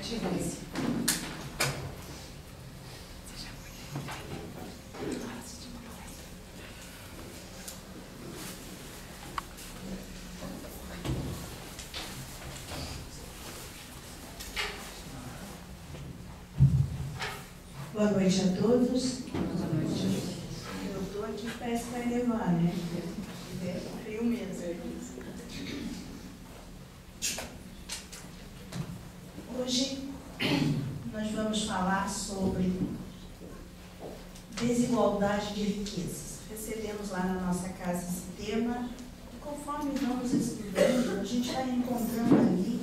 Ative-se. Boa noite a todos. Boa noite. Eu estou aqui, parece que vai levar, né? Frio mesmo. Hoje nós vamos falar sobre desigualdade de riquezas. Recebemos lá na nossa casa esse tema e conforme vamos estudando, a gente vai encontrando ali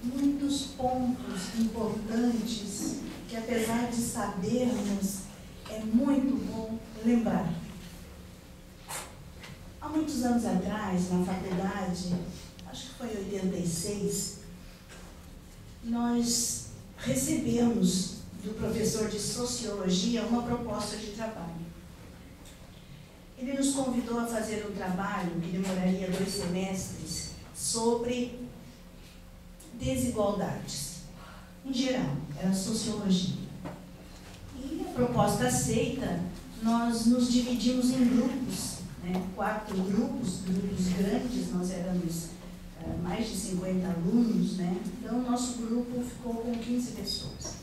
muitos pontos importantes que, apesar de sabermos, é muito bom lembrar. Há muitos anos atrás, na faculdade, acho que foi em 86, nós recebemos do professor de Sociologia uma proposta de trabalho. Ele nos convidou a fazer um trabalho que demoraria 2 semestres sobre desigualdades, em geral, era sociologia. E a proposta aceita, nós nos dividimos em grupos, né? 4 grupos grandes, nós éramos mais de 50 alunos, né? Então o nosso grupo ficou com 15 pessoas.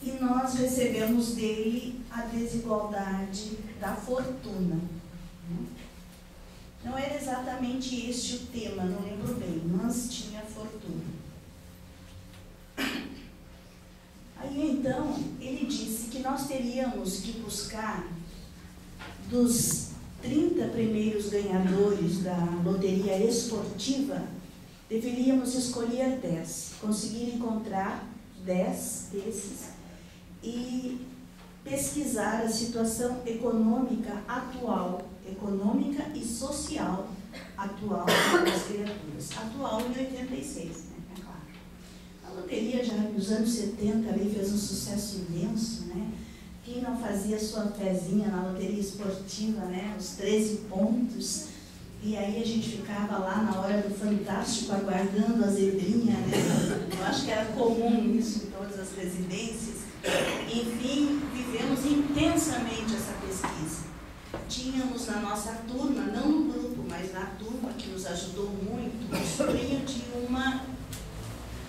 E nós recebemos dele a desigualdade da fortuna. Não era exatamente este o tema, não lembro bem, mas tinha fortuna. Aí então, ele disse que nós teríamos que buscar dos 30 primeiros ganhadores da loteria esportiva, deveríamos escolher 10, conseguir encontrar 10 desses e pesquisar a situação econômica atual, econômica e social atual das criaturas. Atual em 86, né? É claro. A loteria já nos anos 70 ali fez um sucesso imenso, né? Quem não fazia sua pezinha na loteria esportiva, né? Os 13 pontos. E aí a gente ficava lá na hora do Fantástico aguardando a zebrinha, né? Eu acho que era comum isso em todas as residências. Enfim, vivemos intensamente essa pesquisa. Tínhamos na nossa turma, não no grupo, mas na turma que nos ajudou muito, o sobrinho de uma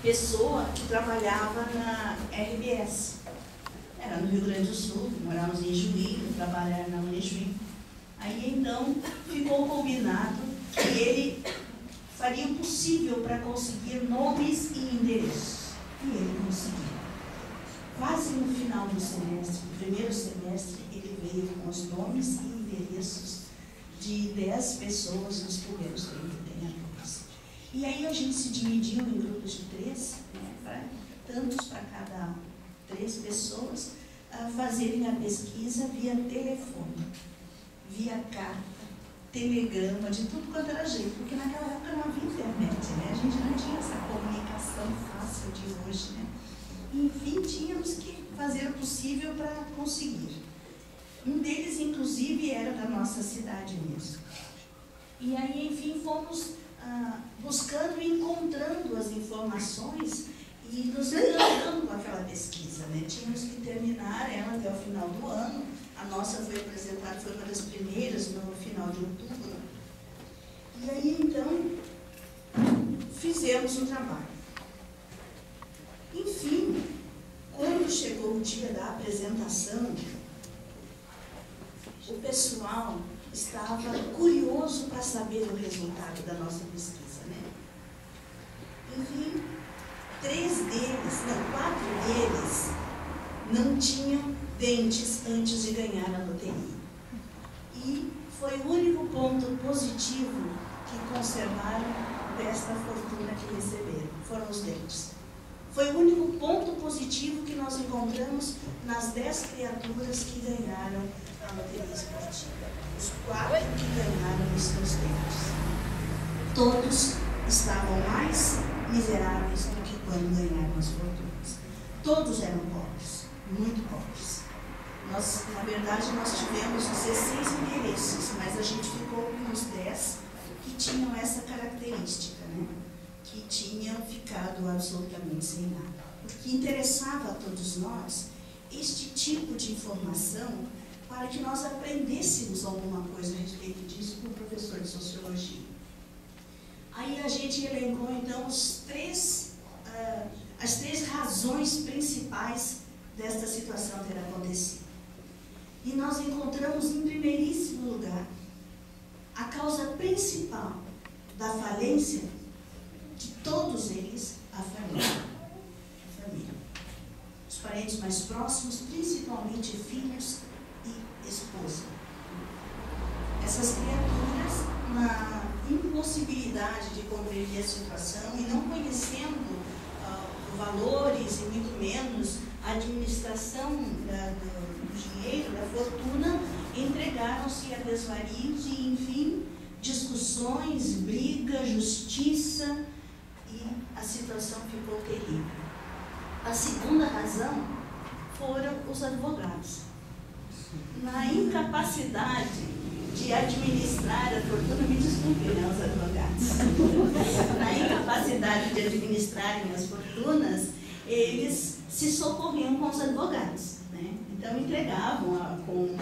pessoa que trabalhava na RBS. Era no Rio Grande do Sul, morávamos em Juí, trabalhava na Unijuí. Aí então ficou combinado que ele faria o possível para conseguir nomes e endereços. E ele conseguiu. Quase no final do semestre, no primeiro semestre, ele veio com os nomes e endereços de 10 pessoas dos primeiros 30 ganhadores. E aí a gente se dividiu em grupos de 3, né, tantos para cada 3 pessoas, fazerem a pesquisa via telefone, via carta, telegrama, de tudo quanto era jeito, porque naquela época não havia internet, né? A gente não tinha essa comunicação fácil de hoje, né? Enfim, tínhamos que fazer o possível para conseguir. Um deles, inclusive, era da nossa cidade mesmo. E aí, enfim, fomos buscando e encontrando as informações e nos encanando com aquela pesquisa, né? Tínhamos que terminar ela até o final do ano. A nossa foi apresentada, foi uma das primeiras no final de outubro. E aí, então, fizemos o trabalho. Enfim, quando chegou o dia da apresentação, o pessoal estava curioso para saber o resultado da nossa pesquisa, né? Enfim, 4 deles não tinham dentes antes de ganhar a loteria. E foi o único ponto positivo que conservaram desta fortuna que receberam, foram os dentes. Foi o único ponto positivo que nós encontramos nas 10 criaturas que ganharam a loteria esportiva. Os 4 que ganharam os seus dentes. Todos estavam mais miseráveis do que quando ganharam as fortunas. Todos eram pobres, muito pobres. Nós, na verdade, nós tivemos 16 endereços, mas a gente ficou com os 10 que tinham essa característica, né? Que tinham ficado absolutamente sem nada. Porque interessava a todos nós este tipo de informação para que nós aprendêssemos alguma coisa a respeito disso com o professor de Sociologia. Aí a gente elencou, então, as três razões principais desta situação ter acontecido. E nós encontramos, em primeiríssimo lugar, a causa principal da falência de todos eles, a família. A família. Os parentes mais próximos, principalmente filhos e esposa. Essas criaturas, na impossibilidade de compreender a situação e não conhecendo valores e muito menos a administração do dinheiro, da fortuna, entregaram-se a desvarios e, enfim, discussões, briga, justiça, e a situação ficou terrível. A segunda razão foram os advogados. Na incapacidade de administrar a fortuna, me desculpem, né, os advogados, na incapacidade de administrarem as fortunas, eles se socorriam com os advogados, né? Então entregavam com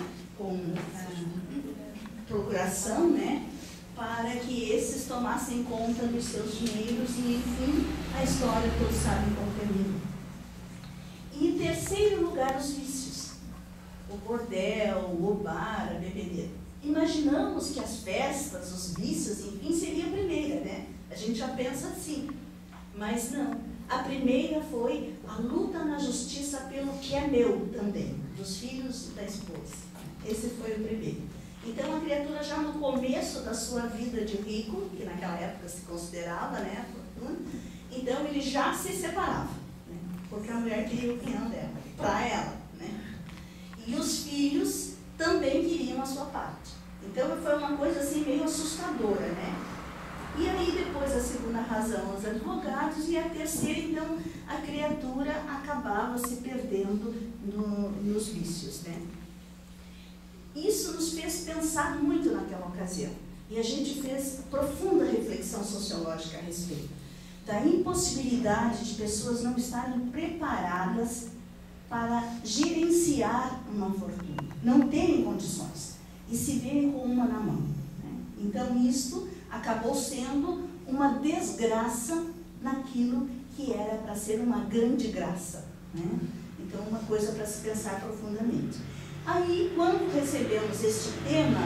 procuração, né, para que esses tomassem conta dos seus dinheiros e, enfim, a história todos sabem como termina. E em terceiro lugar, os vícios. O bordel, o bar, a bebedeira. Imaginamos que as festas, os vícios, enfim, seria a primeira, né? A gente já pensa assim, mas não. A primeira foi a luta na justiça pelo que é meu também, dos filhos da esposa. Esse foi o primeiro. Então a criatura já no começo da sua vida de rico, que naquela época se considerava, né, a fortuna, então ele já se separava, né, porque a mulher queria o pinhão dela, para ela, né? E os filhos também queriam a sua parte. Então foi uma coisa assim meio assustadora, né? E aí depois a segunda razão, os advogados, e a terceira, então, a criatura acabava se perdendo nos vícios, né? Isso nos fez pensar muito naquela ocasião. E a gente fez profunda reflexão sociológica a respeito da impossibilidade de pessoas não estarem preparadas para gerenciar uma fortuna, não terem condições e se verem com uma na mão, né? Então isto acabou sendo uma desgraça naquilo que era para ser uma grande graça, né? Então uma coisa para se pensar profundamente. Aí, quando recebemos este tema,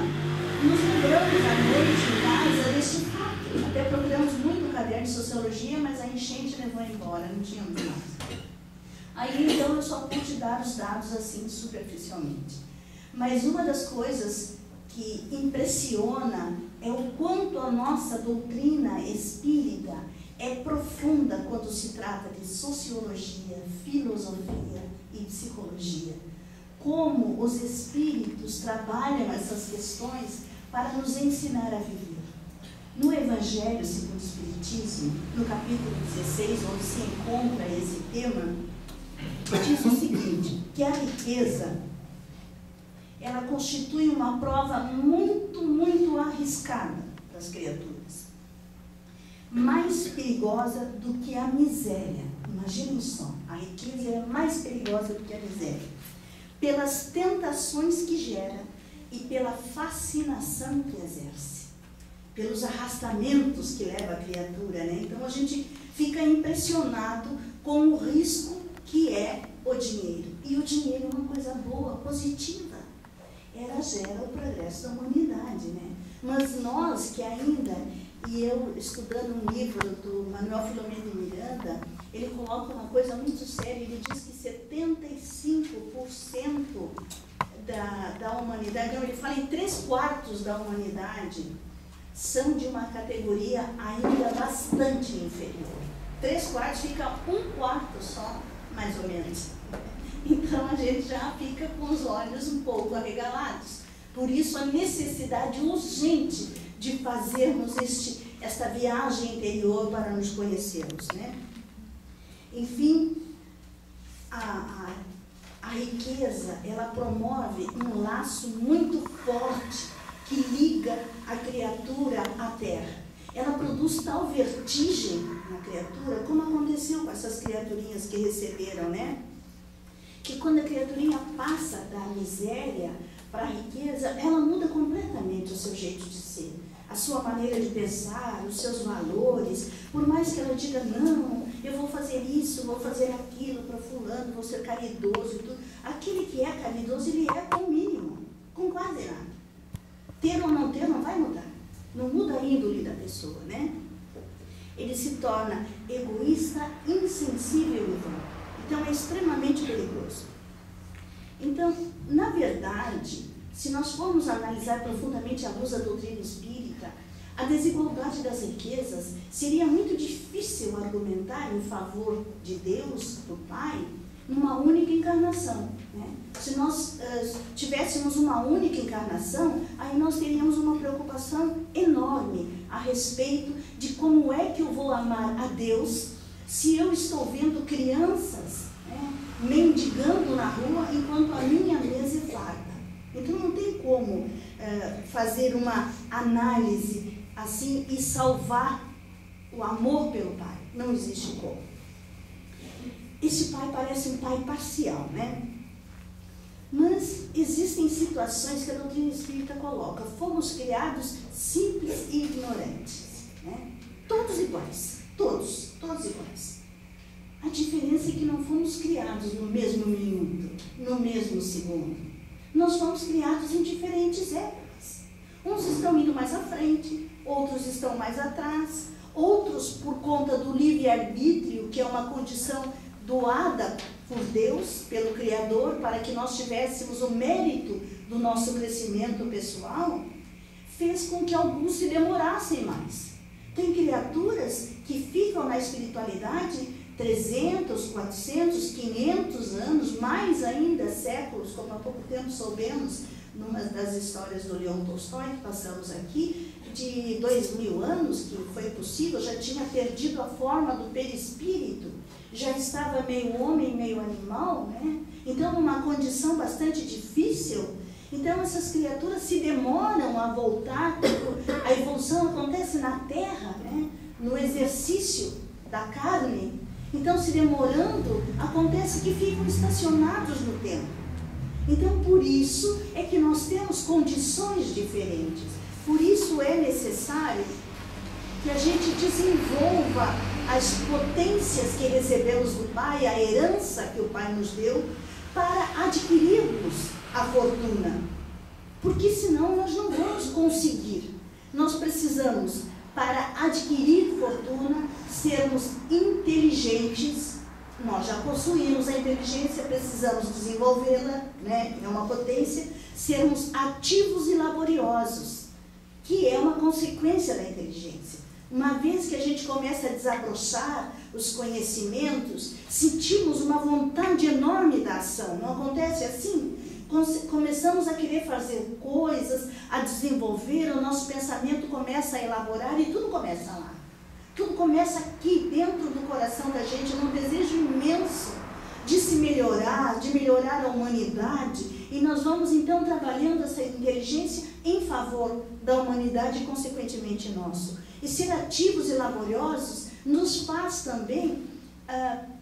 nos lembramos à noite em casa deste fato. Até procuramos muito o caderno de Sociologia, mas a enchente levou embora, não tínhamos mais. Aí, então, eu só pude dar os dados assim, superficialmente. Mas uma das coisas que impressiona é o quanto a nossa doutrina espírita é profunda quando se trata de sociologia, filosofia e psicologia. Como os espíritos trabalham essas questões para nos ensinar a viver. No Evangelho segundo o Espiritismo, no capítulo 16, onde se encontra esse tema, diz o seguinte, que a riqueza, ela constitui uma prova muito, muito arriscada das criaturas. Mais perigosa do que a miséria. Imaginem só, a riqueza é mais perigosa do que a miséria. Pelas tentações que gera e pela fascinação que exerce, pelos arrastamentos que leva a criatura, né? Então a gente fica impressionado com o risco que é o dinheiro. E o dinheiro é uma coisa boa, positiva. Ela gera o progresso da humanidade, né? Mas nós que ainda, e eu estudando um livro do Manuel Filomeno de Miranda, ele coloca uma coisa muito séria, ele diz que 75% da humanidade, não, ele fala em 3/4 da humanidade, são de uma categoria ainda bastante inferior. 3/4 fica 1/4 só, mais ou menos. Então a gente já fica com os olhos um pouco arregalados. Por isso a necessidade urgente de fazermos esta viagem interior para nos conhecermos, né? Enfim, a riqueza, ela promove um laço muito forte que liga a criatura à terra. Ela produz tal vertigem na criatura, como aconteceu com essas criaturinhas que receberam, né? Que quando a criaturinha passa da miséria para a riqueza, ela muda completamente o seu jeito de ser, a sua maneira de pensar, os seus valores. Por mais que ela diga, não, eu vou fazer isso, vou fazer aquilo para fulano, vou ser caridoso e tudo. Aquele que é caridoso, ele é com o mínimo, com quase nada. Ter ou não ter não vai mudar. Não muda a índole da pessoa, né? Ele se torna egoísta, insensível e vão. Então é extremamente perigoso. Então, na verdade, se nós formos analisar profundamente à luz da doutrina espírita, a desigualdade das riquezas, seria muito difícil argumentar em favor de Deus, do Pai, numa única encarnação, né? Se nós tivéssemos uma única encarnação, aí nós teríamos uma preocupação enorme a respeito de como é que eu vou amar a Deus se eu estou vendo crianças, né, mendigando na rua enquanto a minha mesa é farta. Então não tem como fazer uma análise assim e salvar o amor pelo Pai. Não existe como. Esse Pai parece um Pai parcial, né? Mas existem situações que a doutrina espírita coloca. Fomos criados simples e ignorantes, né? Todos iguais, todos iguais. A diferença é que não fomos criados no mesmo minuto, no mesmo segundo. Nós fomos criados em diferentes épocas. Uns estão indo mais à frente, outros estão mais atrás, outros por conta do livre-arbítrio, que é uma condição doada por Deus, pelo Criador, para que nós tivéssemos o mérito do nosso crescimento pessoal, fez com que alguns se demorassem mais. Tem criaturas que ficam na espiritualidade 300, 400, 500 anos, mais ainda séculos, como há pouco tempo soubemos numa das histórias do Leon Tolstói, que passamos aqui, de 2000 anos, que foi possível, já tinha perdido a forma do perispírito, já estava meio homem, meio animal, né? Então numa condição bastante difícil. Então essas criaturas se demoram a voltar, a evolução acontece na Terra, né? No exercício da carne. Então, se demorando, acontece que ficam estacionados no tempo. Então, por isso é que nós temos condições diferentes. Por isso é necessário que a gente desenvolva as potências que recebemos do Pai, a herança que o Pai nos deu, para adquirirmos a fortuna. Porque senão nós não vamos conseguir. Nós precisamos, para adquirir fortuna, sermos inteligentes. Nós já possuímos a inteligência, precisamos desenvolvê-la, né? É uma potência. Sermos ativos e laboriosos, que é uma consequência da inteligência. Uma vez que a gente começa a desabrochar os conhecimentos, sentimos uma vontade enorme da ação. Não acontece assim? Começamos a querer fazer coisas, a desenvolver, o nosso pensamento começa a elaborar e tudo começa lá. Tudo começa aqui dentro do coração da gente, num desejo imenso de se melhorar, de melhorar a humanidade. E nós vamos então trabalhando essa inteligência em favor da humanidade e consequentemente nosso. E ser ativos e laboriosos nos faz também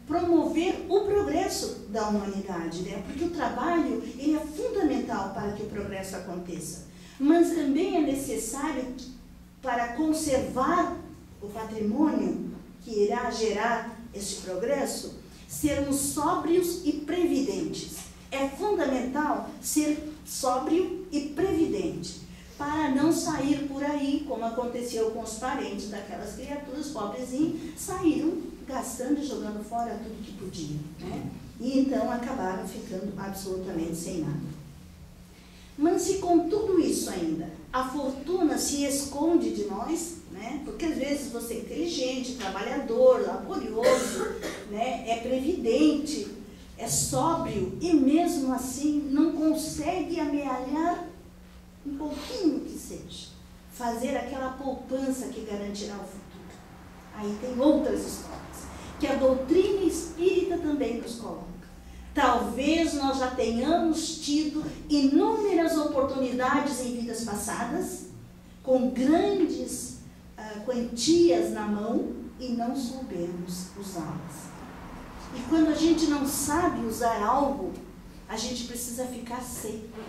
promover o progresso da humanidade, né? Porque o trabalho ele é fundamental para que o progresso aconteça. Mas também é necessário, para conservar o patrimônio que irá gerar esse progresso, sermos sóbrios e previdentes. É fundamental ser sóbrio e previdente, para não sair por aí, como aconteceu com os parentes daquelas criaturas pobrezinhas, saíram gastando e jogando fora tudo que podiam, né? E então acabaram ficando absolutamente sem nada. Mas se com tudo isso ainda a fortuna se esconde de nós, né? Porque às vezes você é inteligente, trabalhador, laborioso, né? É previdente, é sóbrio e mesmo assim não consegue amealhar um pouquinho que seja, fazer aquela poupança que garantirá o futuro. Aí tem outras histórias que a doutrina espírita também nos coloca. Talvez nós já tenhamos tido inúmeras oportunidades em vidas passadas, com grandes quantias na mão, e não soubermos usá-las. E quando a gente não sabe usar algo, a gente precisa ficar seco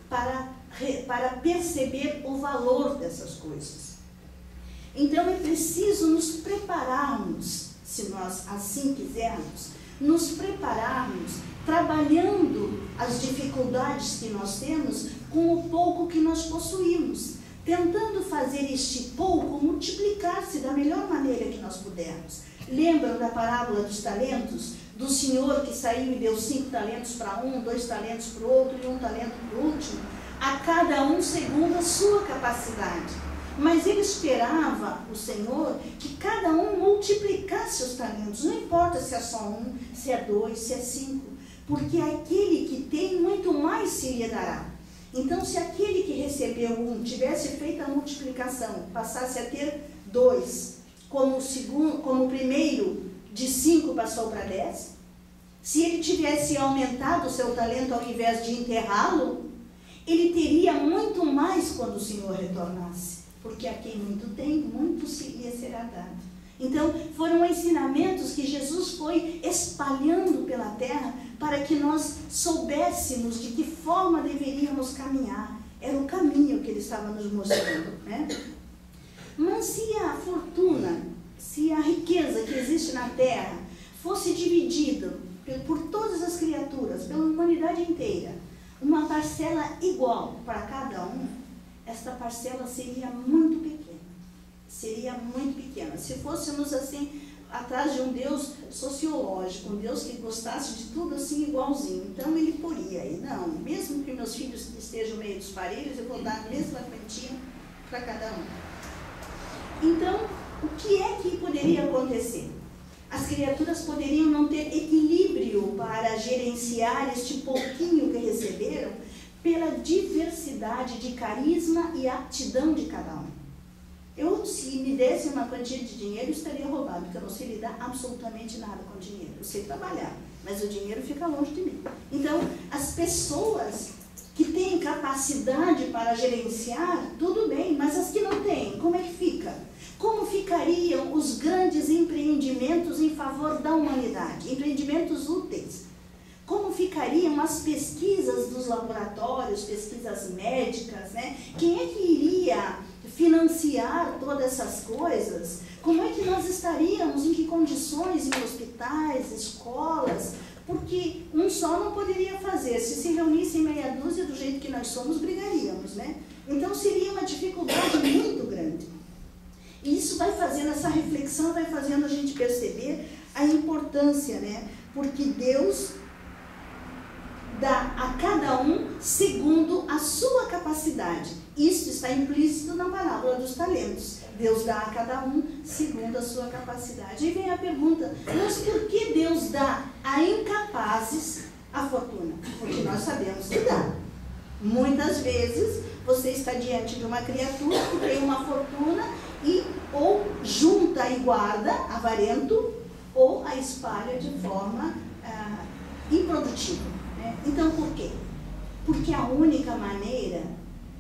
para perceber o valor dessas coisas. Então é preciso nos prepararmos, se nós assim quisermos, nos prepararmos trabalhando as dificuldades que nós temos com o pouco que nós possuímos, tentando fazer este pouco multiplicar-se da melhor maneira que nós pudermos. Lembram da parábola dos talentos? Do senhor que saiu e deu 5 talentos para um, 2 talentos para o outro e 1 talento para o último? A cada um segundo a sua capacidade. Mas ele esperava, o Senhor, que cada um multiplicasse os talentos. Não importa se é só 1, se é 2, se é 5. Porque aquele que tem, muito mais se lhe dará. Então, se aquele que recebeu 1 tivesse feito a multiplicação, passasse a ter 2, como o primeiro de 5 passou para 10, se ele tivesse aumentado o seu talento ao invés de enterrá-lo, ele teria muito mais quando o Senhor retornasse. Porque a quem muito tem, muito lhe será dado. Então, foram ensinamentos que Jesus foi espalhando pela terra para que nós soubéssemos de que forma deveríamos caminhar. Era o caminho que ele estava nos mostrando, né? Mas se a fortuna, se a riqueza que existe na terra fosse dividida por todas as criaturas, pela humanidade inteira, uma parcela igual para cada um, esta parcela seria muito pequena. Seria muito pequena. Se fôssemos assim, atrás de um Deus sociológico, um Deus que gostasse de tudo assim igualzinho, então ele poria aí. Não, mesmo que meus filhos estejam meio disparelhos, eu vou dar a mesma quantia para cada um. Então, o que é que poderia acontecer? As criaturas poderiam não ter equilíbrio para gerenciar este pouquinho que receberam, pela diversidade de carisma e aptidão de cada um. Eu, se me desse uma quantia de dinheiro, estaria roubado, porque eu não sei lidar absolutamente nada com dinheiro. Eu sei trabalhar, mas o dinheiro fica longe de mim. Então, as pessoas que têm capacidade para gerenciar, tudo bem, mas as que não têm, como é que fica? Como ficariam os grandes empreendimentos em favor da humanidade? Empreendimentos úteis. Como ficariam as pesquisas dos laboratórios, pesquisas médicas, né? Quem é que iria financiar todas essas coisas? Como é que nós estaríamos, em que condições, em hospitais, escolas? Porque um só não poderia fazer. Se reunissem meia dúzia, do jeito que nós somos, brigaríamos, né? Então seria uma dificuldade muito grande. E isso vai fazendo, essa reflexão vai fazendo a gente perceber a importância, né? Porque Deus dá a cada um segundo a sua capacidade. Isso está implícito na parábola dos talentos. Deus dá a cada um segundo a sua capacidade. E vem a pergunta, mas por que Deus dá a incapazes a fortuna? Porque nós sabemos que dá. Muitas vezes você está diante de uma criatura que tem uma fortuna e ou junta e guarda, avarento, ou a espalha de forma improdutiva. Então, por quê? Porque a única maneira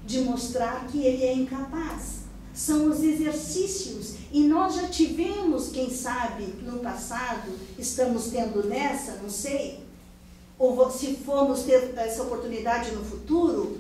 de mostrar que ele é incapaz são os exercícios. E nós já tivemos, quem sabe, no passado, estamos tendo nessa, não sei, ou se formos ter essa oportunidade no futuro,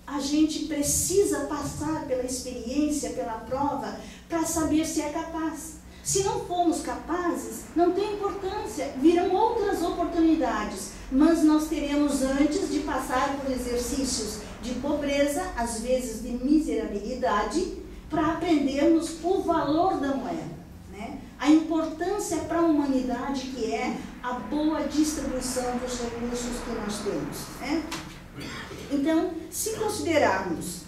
a gente precisa passar pela experiência, pela prova, para saber se é capaz. Se não formos capazes, não tem importância, virão outras oportunidades, mas nós teremos antes de passar por exercícios de pobreza, às vezes de miserabilidade, para aprendermos o valor da moeda, né? A importância para a humanidade que é a boa distribuição dos recursos que nós temos, né? Então, se considerarmos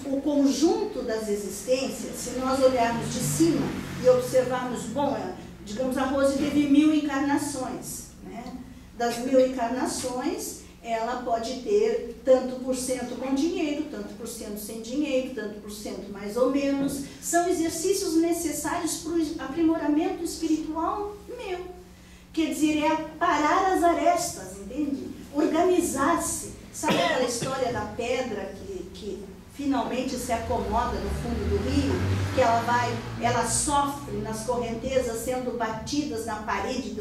o conjunto das existências, se nós olharmos de cima e observarmos, bom, digamos, a Rose teve 1000 encarnações, né? Das 1000 encarnações, ela pode ter tanto por cento com dinheiro, tanto por cento sem dinheiro, tanto por cento mais ou menos. São exercícios necessários para o aprimoramento espiritual meu. Quer dizer, é parar as arestas, entende? Organizar-se. Sabe aquela história da pedra que finalmente se acomoda no fundo do rio, que ela sofre nas correntezas sendo batidas na parede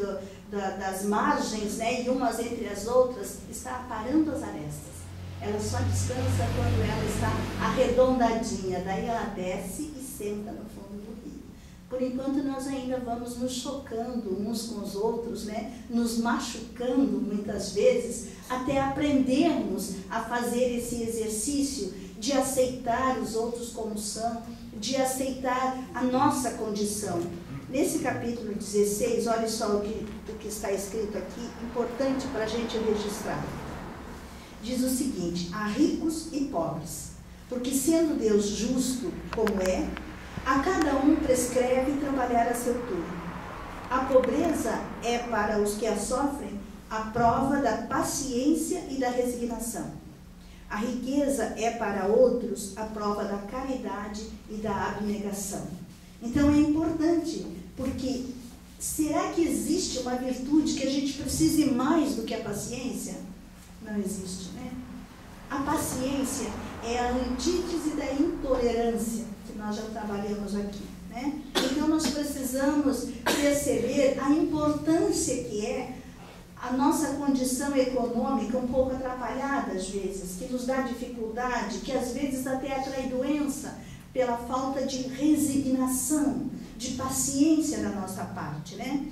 das margens, né, e umas entre as outras, está aparando as arestas. Ela só descansa quando ela está arredondadinha, daí ela desce e senta no fundo do rio. Por enquanto nós ainda vamos nos chocando uns com os outros, né, nos machucando muitas vezes, até aprendermos a fazer esse exercício de aceitar os outros como são, de aceitar a nossa condição. Nesse capítulo 16, olha só o que está escrito aqui, importante para a gente registrar. Diz o seguinte: há ricos e pobres, porque sendo Deus justo como é, a cada um prescreve trabalhar a seu turno. A pobreza é para os que a sofrem a prova da paciência e da resignação. A riqueza é para outros a prova da caridade e da abnegação. Então é importante, porque será que existe uma virtude que a gente precise mais do que a paciência? Não existe, né? A paciência é a antítese da intolerância, que nós já trabalhamos aqui, né? Então nós precisamos perceber a importância que é a nossa condição econômica um pouco atrapalhada às vezes, que nos dá dificuldade, que às vezes até atrai doença pela falta de resignação, de paciência da nossa parte, né?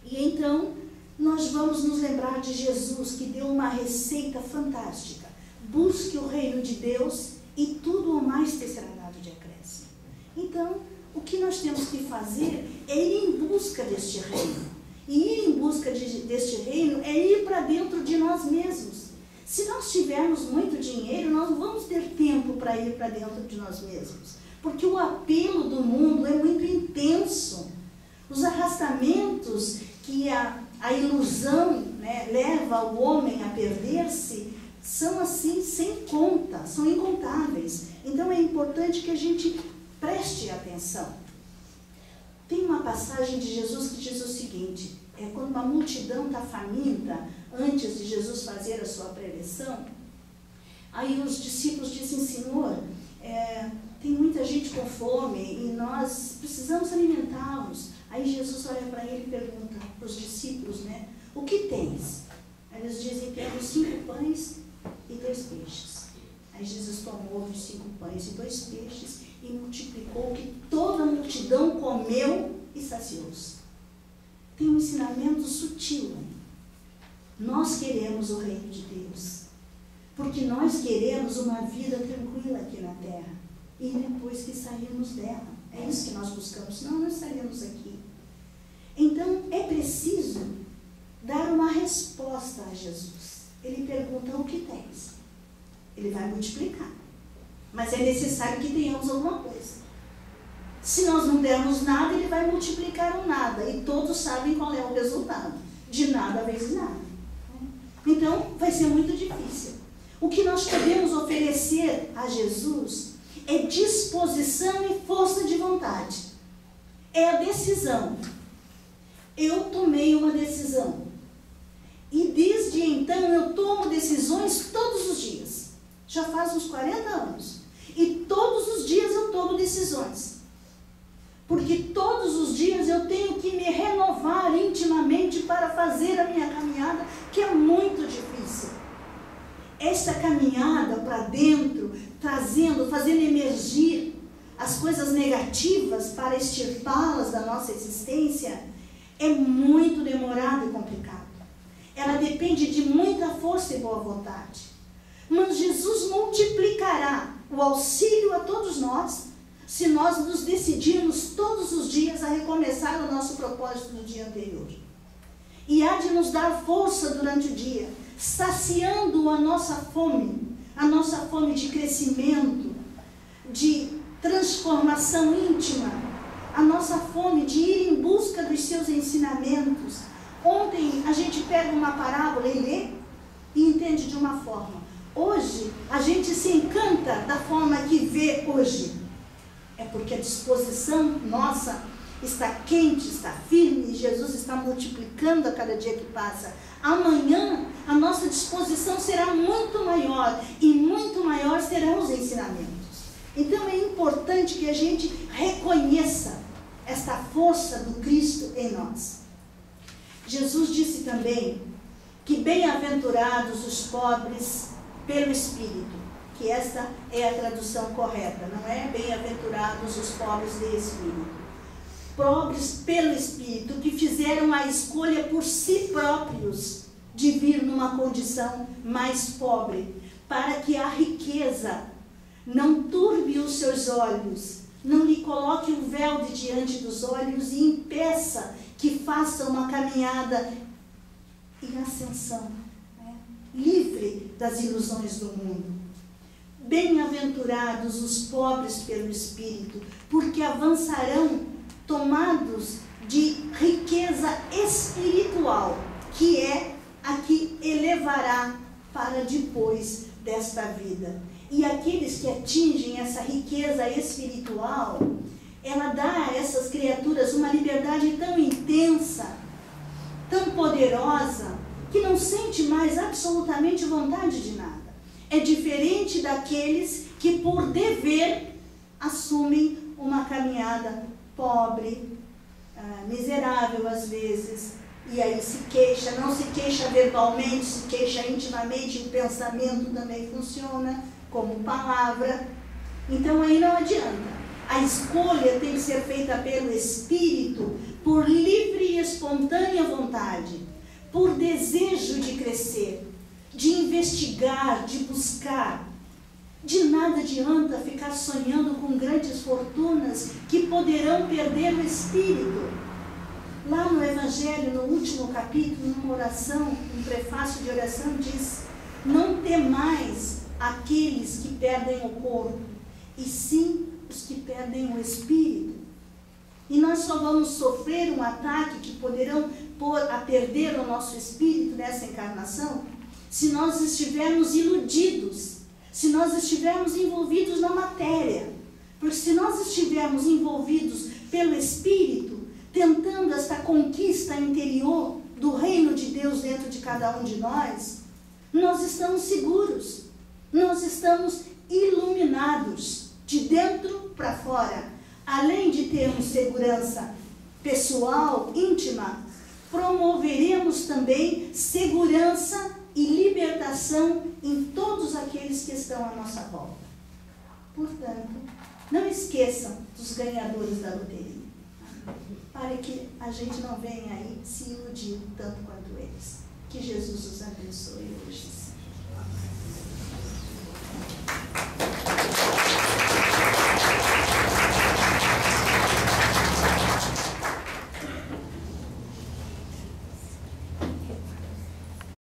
E então nós vamos nos lembrar de Jesus, que deu uma receita fantástica. Busque o reino de Deus e tudo o mais te será dado de acréscimo. Então, o que nós temos que fazer é ir em busca deste reino. E ir em busca deste reino é ir para dentro de nós mesmos. Se nós tivermos muito dinheiro, nós não vamos ter tempo para ir para dentro de nós mesmos. Porque o apelo do mundo é muito intenso. Os arrastamentos que a ilusão, né, leva o homem a perder-se são assim sem conta, são incontáveis. Então é importante que a gente preste atenção. Tem uma passagem de Jesus que diz o seguinte: quando uma multidão está faminta, antes de Jesus fazer a sua preleção, aí os discípulos dizem: Senhor, tem muita gente com fome e nós precisamos alimentá-los. Aí Jesus olha para ele e pergunta para os discípulos, né, o que tens? Aí eles dizem: temos 5 pães e 2 peixes. Aí Jesus tomou os 5 pães e 2 peixes e multiplicou, que toda a multidão comeu e saciou-se. Tem um ensinamento sutil aí. Nós queremos o reino de Deus, porque nós queremos uma vida tranquila aqui na terra, e depois que sairmos dela, é isso que nós buscamos, senão não estaríamos aqui. Então é preciso dar uma resposta a Jesus. Ele pergunta: o que tens? Ele vai multiplicar, mas é necessário que tenhamos alguma coisa. Se nós não dermos nada, ele vai multiplicar o nada, e todos sabem qual é o resultado: de nada vezes nada. Então vai ser muito difícil. O que nós podemos oferecer a Jesus é disposição e força de vontade. É a decisão. Eu tomei uma decisão, e desde então eu tomo decisões todos os dias. Já faz uns 40 anos. E todos os dias eu tomo decisões. Porque todos os dias eu tenho que me renovar intimamente para fazer a minha caminhada, que é muito difícil. Essa caminhada para dentro, fazendo emergir as coisas negativas para extirpá-las da nossa existência, é muito demorado e complicado. Ela depende de muita força e boa vontade. Mas Jesus multiplicará o auxílio a todos nós, se nós nos decidirmos todos os dias a recomeçar o nosso propósito do dia anterior. E há de nos dar força durante o dia, saciando a nossa fome de crescimento, de transformação íntima, a nossa fome de ir em busca dos seus ensinamentos. Ontem a gente pega uma parábola e lê e entende de uma forma. Hoje a gente se encanta da forma que vê hoje. É porque a disposição nossa está quente, está firme, e Jesus está multiplicando a cada dia que passa. Amanhã a nossa disposição será muito maior e muito maior serão os ensinamentos. Então é importante que a gente reconheça esta força do Cristo em nós. Jesus disse também que bem-aventurados os pobres pelo Espírito, que esta é a tradução correta, não é bem-aventurados os pobres de Espírito. Pobres pelo Espírito, que fizeram a escolha por si próprios de vir numa condição mais pobre, para que a riqueza não turbe os seus olhos, não lhe coloque um véu de diante dos olhos e impeça que faça uma caminhada em ascensão, né? Livre das ilusões do mundo. Bem-aventurados os pobres pelo Espírito, porque avançarão tomados de riqueza espiritual, que é a que elevará para depois desta vida. E aqueles que atingem essa riqueza espiritual, ela dá a essas criaturas uma liberdade tão intensa, tão poderosa, que não sente mais absolutamente vontade de nada. É diferente daqueles que por dever assumem uma caminhada pobre, miserável às vezes, e aí se queixa, não se queixa verbalmente, se queixa intimamente, o pensamento também funciona como palavra. Então aí não adianta. A escolha tem que ser feita pelo Espírito, por livre e espontânea vontade, por desejo de crescer, de investigar, de buscar. De nada adianta ficar sonhando com grandes fortunas que poderão perder o espírito. Lá no Evangelho, no último capítulo, numa oração, um prefácio de oração diz: não temais aqueles que perdem o corpo, e sim os que perdem o espírito. E nós só vamos sofrer um ataque que poderão pôr a perder o nosso espírito nessa encarnação se nós estivermos iludidos, se nós estivermos envolvidos na matéria. Porque se nós estivermos envolvidos pelo Espírito, tentando esta conquista interior do reino de Deus dentro de cada um de nós, nós estamos seguros, nós estamos iluminados, de dentro para fora. Além de termos segurança pessoal, íntima, promoveremos também segurança e libertação em todos aqueles que estão à nossa volta. Portanto, não esqueçam dos ganhadores da loteria, para que a gente não venha aí se iludir tanto quanto eles. Que Jesus os abençoe hoje.